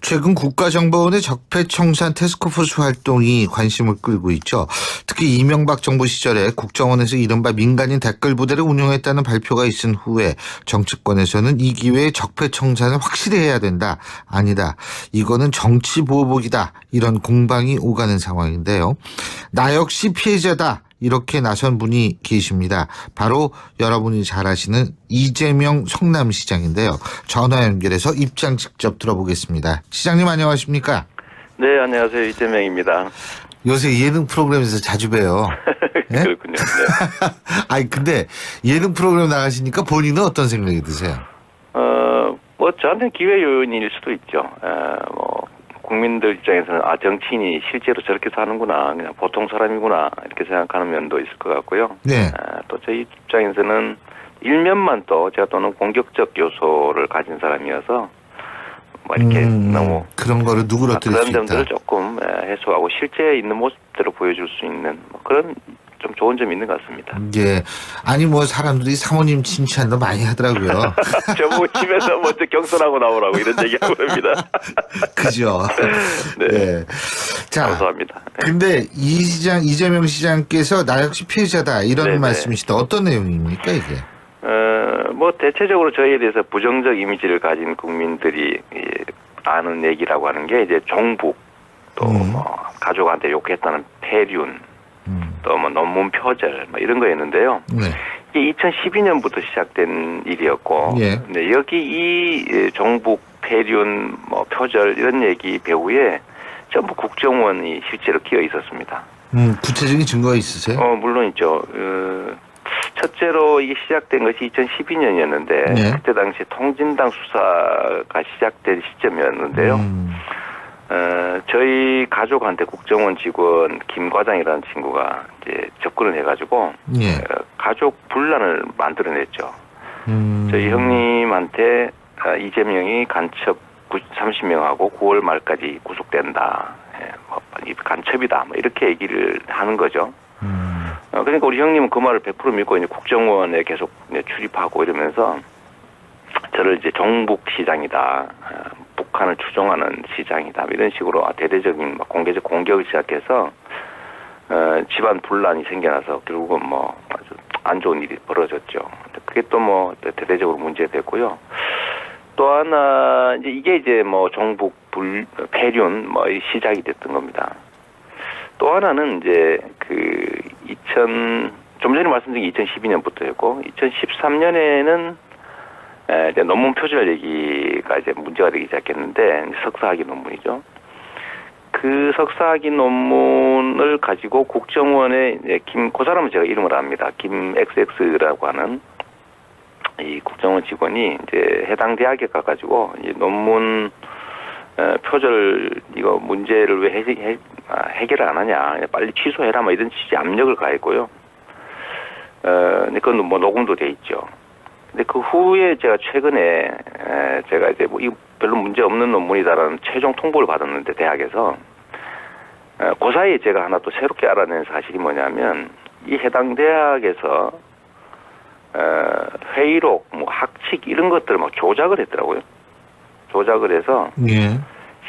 최근 국가정보원의 적폐청산 태스크포스 활동이 관심을 끌고 있죠. 특히 이명박 정부 시절에 국정원에서 이른바 민간인 댓글 부대를 운영했다는 발표가 있은 후에 정치권에서는 이 기회에 적폐청산을 확실히 해야 된다. 아니다. 이거는 정치보복이다. 이런 공방이 오가는 상황인데요. 나 역시 피해자다. 이렇게 나선 분이 계십니다. 바로 여러분이 잘 아시는 이재명 성남시장인데요. 전화 연결해서 입장 직접 들어보겠습니다. 시장님 안녕하십니까? 네, 안녕하세요. 이재명입니다. 요새 예능 프로그램에서 자주 봬요. 네? 그렇군요. 네. 아니 근데 예능 프로그램 나가시니까 본인은 어떤 생각이 드세요? 뭐 저한테는 기회 요인일 수도 있죠. 국민들 입장에서는 정치인이 실제로 저렇게 사는구나, 그냥 보통 사람이구나 이렇게 생각하는 면도 있을 것 같고요. 네. 또 저희 입장에서는 일면만 또 제가 또는 공격적 요소를 가진 사람이어서 뭐 이렇게 너무 그런 거를 누그러뜨릴 수 그런 있다. 점들을 조금 해소하고 실제 있는 모습대로 보여줄 수 있는 뭐 그런 좀 좋은 점이 있는 것 같습니다. 예. 아니 뭐 사람들이 사모님 칭찬도 많이 하더라고요. 저보고 집에서 먼저 경선하고 나오라고 이런 얘기하고 그럽니다. 그죠. 네. 네. 자, 감사합니다. 근데 이재명 시장께서 나 역시 피해자다 이런 네네. 말씀이시다. 어떤 내용입니까 이게? 뭐 대체적으로 저희에 대해서 부정적 이미지를 가진 국민들이 아는 얘기라고 하는 게 이제 종북, 또 뭐 가족한테 욕했다는 폐륜, 또 뭐 논문 표절 뭐 이런 거였는데요. 네. 이게 2012년부터 시작된 일이었고, 예. 네, 여기 이 종북, 폐륜, 뭐 표절 이런 얘기 배후에 전부 국정원이 실제로 끼어 있었습니다. 구체적인 증거가 있으세요? 물론 있죠. 첫째로 이게 시작된 것이 2012년이었는데 네. 그때 당시 통진당 수사가 시작된 시점이었는데요. 저희 가족한테 국정원 직원 김 과장이라는 친구가 이제 접근을 해가지고 예. 가족 분란을 만들어냈죠. 저희 형님한테 이재명이 간첩 30명하고 9월 말까지 구속된다. 뭐 간첩이다. 뭐 이렇게 얘기를 하는 거죠. 그러니까 우리 형님은 그 말을 100% 믿고 이제 국정원에 계속 출입하고 이러면서 저를 이제 정북 시장이다, 북한을 추종하는 시장이다 이런 식으로 대대적인 공개적 공격을 시작해서 집안 분란이 생겨나서 결국은 뭐 아주 안 좋은 일이 벌어졌죠. 그게 또 뭐 대대적으로 문제됐고요. 또 하나 이게 뭐 종북 폐륜 뭐 시작이 됐던 겁니다. 또 하나는 이제 좀 전에 말씀드린 2012년부터였고 2013년에는 이제 논문 표절 얘기가 이제 문제가 되기 시작했는데 석사학위 논문이죠. 그 석사학위 논문을 가지고 국정원에 이제 그 사람은 제가 이름을 압니다. 김 XX라고 하는 이 국정원 직원이 이제 해당 대학에 가가지고 이 논문 표절 이거 문제를 왜 해결을 안 하냐, 빨리 취소해라 뭐 이런 취지 압력을 가했고요. 근데 그건 뭐 녹음도 돼 있죠. 근데 그 후에 제가 최근에 제가 이제 뭐 이거 별로 문제 없는 논문이다라는 최종 통보를 받았는데 대학에서 그 사이에 제가 하나 또 새롭게 알아낸 사실이 뭐냐면 이 해당 대학에서 회의록, 뭐 학칙 이런 것들을 막 조작을 했더라고요. 조작을 해서 예.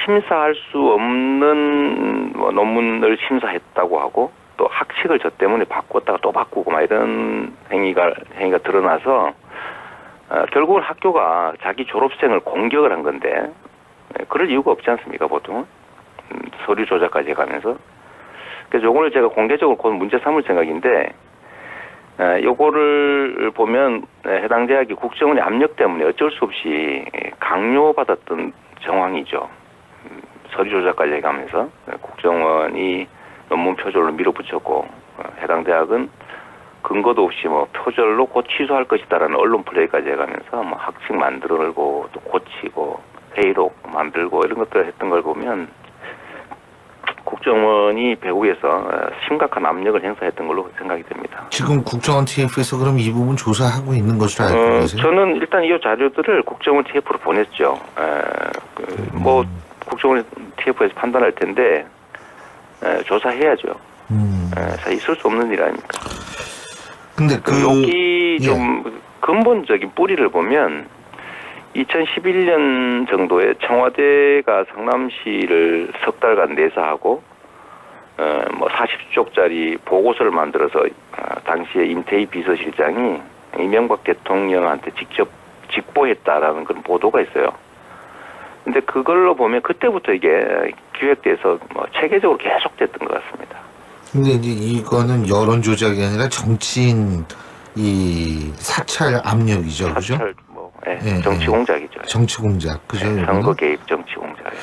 심사할 수 없는 뭐 논문을 심사했다고 하고 또 학칙을 저 때문에 바꿨다가 또 바꾸고 막 이런 행위가 드러나서 결국은 학교가 자기 졸업생을 공격을 한 건데 그럴 이유가 없지 않습니까 보통은 서류 조작까지 해가면서. 그래서 요거를 제가 공개적으로 곧 문제 삼을 생각인데 요거를 보면 해당 대학이 국정원의 압력 때문에 어쩔 수 없이 강요받았던 정황이죠. 서류 조작까지 해가면서 국정원이 논문 표절로 밀어붙였고 해당 대학은 근거도 없이 뭐 표절로 곧 취소할 것이다라는 언론 플레이까지 해가면서 뭐 학칙 만들고 또 고치고 회의록 만들고 이런 것들을 했던 걸 보면 국정원이 배후에서 심각한 압력을 행사했던 걸로 생각이 됩니다. 지금 국정원 TF에서 그럼 이 부분 조사하고 있는 것으로 알고 계세요? 저는 일단 이 자료들을 국정원 TF로 보냈죠. 뭐 국정원 TF에서 판단할 텐데 조사해야죠. 있을 수 없는 일 아닙니까? 근데 여기 좀 근본적인 뿌리를 보면 2011년 정도에 청와대가 성남시를 석 달간 내사하고 뭐 40쪽짜리 보고서를 만들어서 당시에 임태희 비서실장이 이명박 대통령한테 직접 직보했다라는 그런 보도가 있어요. 근데 그걸로 보면 그때부터 이게 기획돼서 뭐 체계적으로 계속됐던 것 같습니다. 근데 이제 이거는 여론 조작이 아니라 정치인 이 사찰 압력이죠, 그죠? 사찰 뭐 정치 공작이죠. 정치 공작, 그죠? 선거 개입 정치 공작이에요.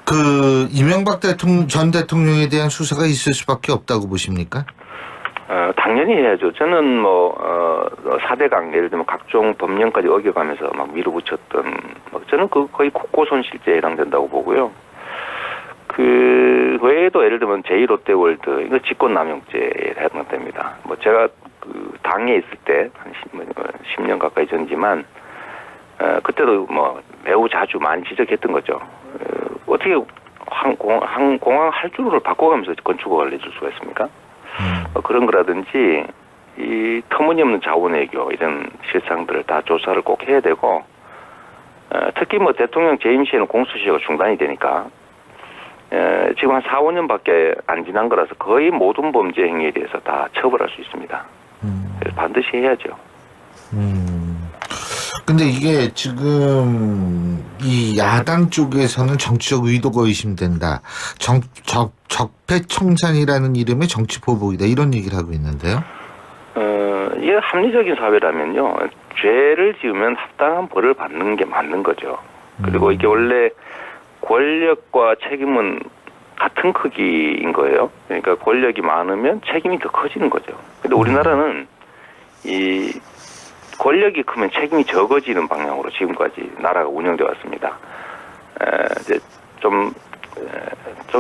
그 이명박 전 대통령에 대한 수사가 있을 수밖에 없다고 보십니까? 당연히 해야죠. 저는 뭐 4대강 예를 들면 각종 법령까지 어겨가면서 막 밀어붙였던 저는 그 거의 국고손실죄에 해당된다고 보고요. 그 외에도 예를 들면 제2롯데월드 이거 직권남용죄에 해당됩니다. 뭐 제가 그 당에 있을 때 한 10년 가까이 전이지만 그때도 뭐 매우 자주 많이 지적했던 거죠. 어떻게 공항 할주로를 바꿔가면서 건축을 내줄 수가 있습니까? 그런 거라든지 이 터무니없는 자원외교 이런 실상들을 다 조사를 꼭 해야 되고 특히 뭐 대통령 재임 시에는 공수처가 중단이 되니까 지금 한 4, 5년밖에 안 지난 거라서 거의 모든 범죄 행위에 대해서 다 처벌할 수 있습니다. 그래서 반드시 해야죠. 근데 이게 지금 이 야당 쪽에서는 정치적 의도가 의심된다. 적폐청산이라는 이름의 정치 보복이다. 이런 얘기를 하고 있는데요. 이게 합리적인 사회라면요. 죄를 지으면 합당한 벌을 받는 게 맞는 거죠. 그리고 이게 원래 권력과 책임은 같은 크기인 거예요. 그러니까 권력이 많으면 책임이 더 커지는 거죠. 근데 우리나라는 이 권력이 크면 책임이 적어지는 방향으로 지금까지 나라가 운영되어 왔습니다. 이제 좀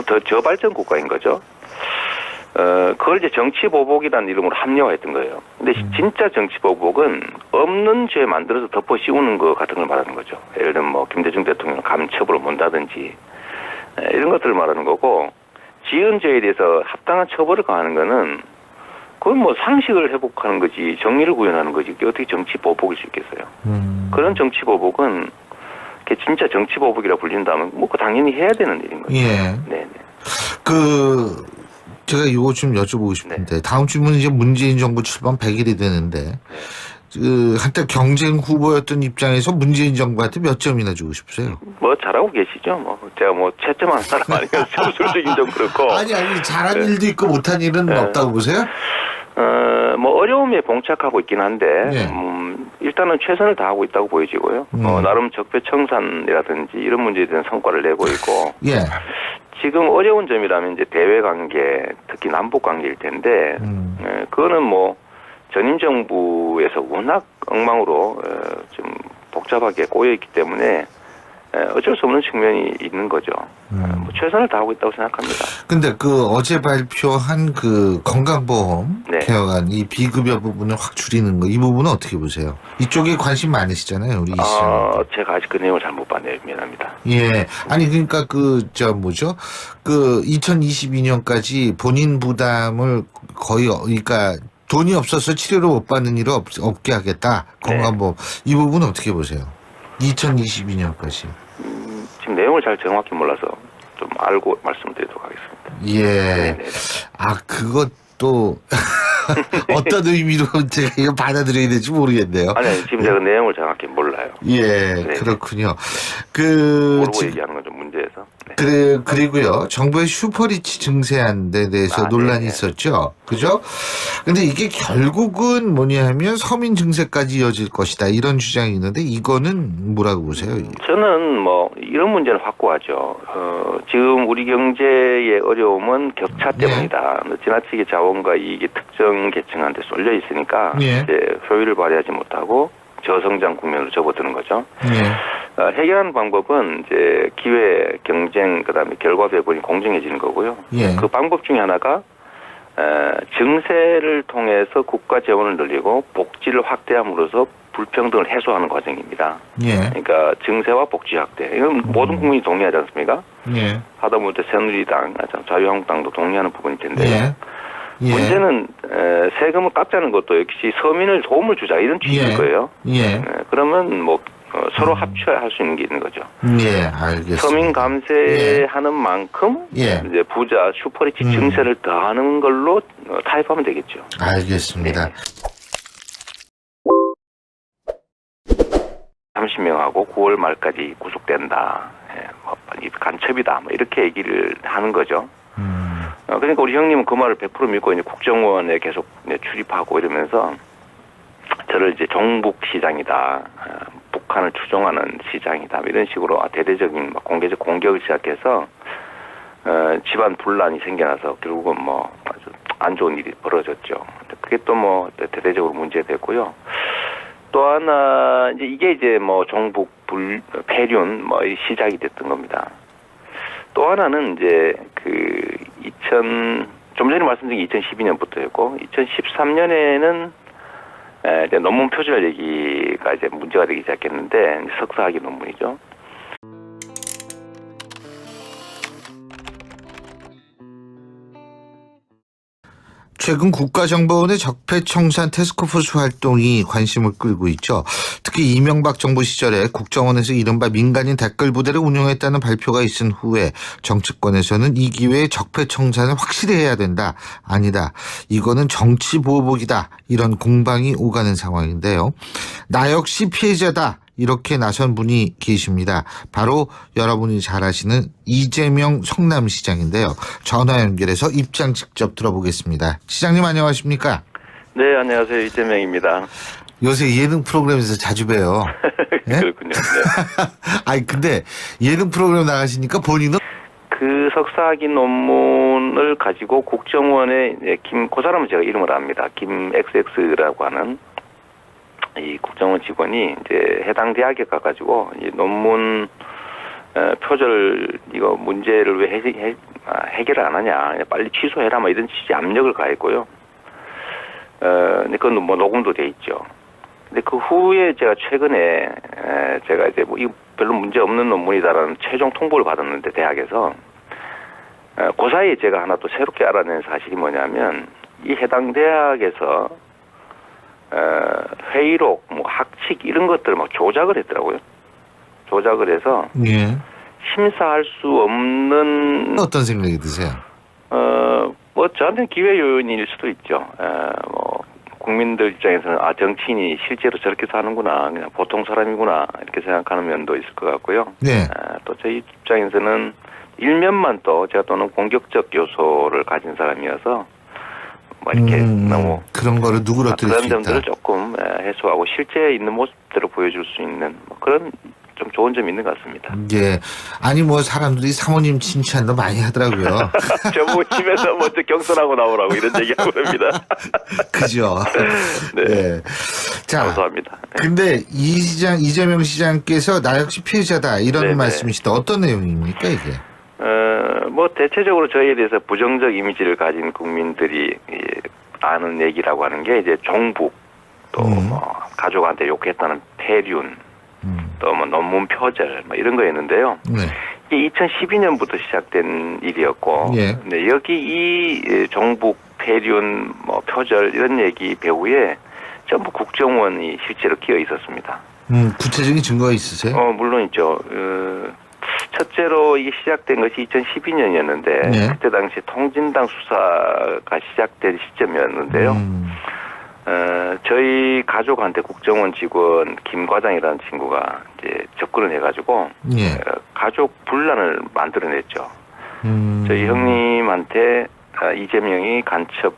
더 저발전 국가인 거죠. 그걸 이제 정치보복이라는 이름으로 합리화했던 거예요. 근데 진짜 정치보복은 없는 죄 만들어서 덮어 씌우는 것 같은 걸 말하는 거죠. 예를 들면 뭐 김대중 대통령 감처벌을 못하든지 이런 것들을 말하는 거고, 지은 죄에 대해서 합당한 처벌을 가하는 거는 그건 뭐 상식을 회복하는 거지 정의를 구현하는 거지 그게 어떻게 정치보복일 수 있겠어요. 그런 정치보복은 그게 진짜 정치보복이라 불린다면 뭐 그 당연히 해야 되는 일인 거죠. 예. 네네. 제가 이거 좀 여쭤보고 싶은데 다음 주면 이제 문재인 정부 출범 100일이 되는데 한때 경쟁 후보였던 입장에서 문재인 정부한테 몇 점이나 주고 싶으세요? 뭐 잘하고 계시죠. 뭐 제가 뭐 채점하는 사람 아니어서 점수적인 좀 그렇고. 아니 잘한 일도 있고 못한 일은 없다고 보세요? 뭐 어려움에 봉착하고 있긴 한데 일단은 최선을 다하고 있다고 보여지고요. 나름 적폐청산이라든지 이런 문제에 대한 성과를 내고 있고. 예. 지금 어려운 점이라면 이제 대외 관계, 특히 남북 관계일 텐데, 그거는 뭐 전임 정부에서 워낙 엉망으로 좀 복잡하게 꼬여 있기 때문에 어쩔 수 없는 측면이 있는 거죠. 뭐 최선을 다하고 있다고 생각합니다. 근데 어제 발표한 건강보험 개혁안 이 비급여 부분을 확 줄이는 거 이 부분은 어떻게 보세요? 이쪽에 관심 많으시잖아요, 우리 이씨는. 제가 아직 그 내용을 잘 못 봤네요. 미안합니다. 예. 아니 그러니까 2022년까지 본인 부담을 거의 그러니까 돈이 없어서 치료를 못 받는 일을 없게 하겠다. 건강보험. 이 부분은 어떻게 보세요? 2022년까지. 지금 내용을 잘 정확히 몰라서 좀 알고 말씀드리도록 하겠습니다. 예. 네네. 그것도 어떤 의미로 제가 이거 받아들여야 될지 모르겠네요. 아니 지금 제가 내용을 정확히 몰라요. 예, 네네. 그렇군요. 모르고 얘기하는 건 좀 문제여서. 네. 그리고요, 정부의 슈퍼리치 증세안에 대해서 논란이 있었죠. 그죠? 근데 이게 결국은 뭐냐면 서민 증세까지 이어질 것이다. 이런 주장이 있는데 이거는 뭐라고 보세요? 저는 뭐 이런 문제는 확고하죠. 지금 우리 경제의 어려움은 격차 때문이다. 지나치게 자원과 이익이 특정 계층한테 쏠려 있으니까 이제 효율을 발휘하지 못하고 저성장 국면으로 접어드는 거죠. 해결하는 방법은 이제 기회, 경쟁, 그다음에 결과 배분이 공정해지는 거고요. 그 방법 중에 하나가 증세를 통해서 국가 재원을 늘리고 복지를 확대함으로써 불평등을 해소하는 과정입니다. 그러니까 증세와 복지 확대. 이건 모든 국민이 동의하지 않습니까? 하다못해 새누리당, 자유한국당도 동의하는 부분일 텐데. 문제는 세금을 깎자는 것도 역시 서민을 도움을 주자 이런 취지일 거예요. 그러면 뭐 서로 합쳐할 수 있는 게 있는 거죠. 예, 알겠습니다. 서민 감세하는 만큼 예. 이제 부자 슈퍼리치 증세를 더하는 걸로 타협하면 되겠죠. 알겠습니다. 30명하고 9월 말까지 구속된다. 뭐 간첩이다. 뭐 이렇게 얘기를 하는 거죠. 그러니까 우리 형님은 그 말을 100% 믿고 이제 국정원에 계속 출입하고 이러면서 저를 이제 정북 시장이다. 북한을 추종하는 시장이다. 이런 식으로 대대적인 공개적 공격을 시작해서 집안 분란이 생겨나서 결국은 뭐 아주 안 좋은 일이 벌어졌죠. 그게 또 뭐 대대적으로 문제됐고요. 또 하나 이게 이제 뭐 정북 폐륜 뭐 시작이 됐던 겁니다. 또 하나는 이제 좀 전에 말씀드린 2012년부터였고 2013년에는 이제 논문 표절 얘기가 이제 문제가 되기 시작했는데 석사학위 논문이죠. 최근 국가정보원의 적폐청산 태스크포스 활동이 관심을 끌고 있죠. 특히 이명박 정부 시절에 국정원에서 이른바 민간인 댓글 부대를 운영했다는 발표가 있은 후에 정치권에서는 이 기회에 적폐청산을 확실히 해야 된다. 아니다. 이거는 정치보복이다. 이런 공방이 오가는 상황인데요. 나 역시 피해자다. 이렇게 나선 분이 계십니다. 바로 여러분이 잘 아시는 이재명 성남시장인데요. 전화 연결해서 입장 직접 들어보겠습니다. 시장님 안녕하십니까? 네, 안녕하세요. 이재명입니다. 요새 예능 프로그램에서 자주 봬요. 네? 그렇군요. 네. 아니 근데 예능 프로그램 나가시니까 본인은 그 석사학위 논문을 가지고 국정원에 그 사람은 제가 이름을 압니다. 김 XX라고 하는 이 국정원 직원이 이제 해당 대학에 가가지고 이 논문 표절 이거 문제를 왜 해결을 안 하냐, 빨리 취소해라, 뭐 이런 취지 압력을 가했고요. 근데 그건 뭐 녹음도 돼 있죠. 근데 그 후에 제가 최근에 제가 이제 뭐 이 별로 문제 없는 논문이다라는 최종 통보를 받았는데 대학에서 그 사이에 제가 하나 또 새롭게 알아낸 사실이 뭐냐면 이 해당 대학에서 회의록, 뭐 학칙 이런 것들을 막 조작을 했더라고요. 조작을 해서 예. 심사할 수 없는 어떤 생각이 드세요? 뭐 저한테는 기회 요인일 수도 있죠. 뭐 국민들 입장에서는 정치인이 실제로 저렇게 사는구나, 그냥 보통 사람이구나 이렇게 생각하는 면도 있을 것 같고요. 네. 또 저희 입장에서는 일면만 또 제가 또는 공격적 요소를 가진 사람이어서 뭐 이렇게 너무 그런 거를 누그러뜨릴 수 그런 있다. 점들을 조금 해소하고 실제 있는 모습대로 보여줄 수 있는 뭐 그런 좀 좋은 점이 있는 것 같습니다. 예. 아니 뭐 사람들이 사모님 칭찬도 많이 하더라고요. 저보고 집에서 먼저 경선하고 나오라고 이런 얘기하고 그럽니다. 그죠. 네. 네. 자, 감사합니다. 근데 이재명 시장께서 나 역시 피해자다 이런 네네. 말씀이시다. 어떤 내용입니까 이게? 뭐 대체적으로 저희에 대해서 부정적 이미지를 가진 국민들이 아는 얘기라고 하는 게 이제 종북, 또 뭐 가족한테 욕했다는 폐륜, 또 뭐 논문 표절 뭐 이런 거였는데요. 네. 이게 2012년부터 시작된 일이었고, 예. 네, 여기 이 종북 폐륜 뭐 표절 이런 얘기 배후에 전부 국정원이 실제로 끼어 있었습니다. 구체적인 증거가 있으세요? 물론 있죠. 첫째로 이게 시작된 것이 2012년이었는데 네. 그때 당시 통진당 수사가 시작된 시점이었는데요. 저희 가족한테 국정원 직원 김 과장이라는 친구가 이제 접근을 해가지고 예. 가족 분란을 만들어냈죠. 저희 형님한테 이재명이 간첩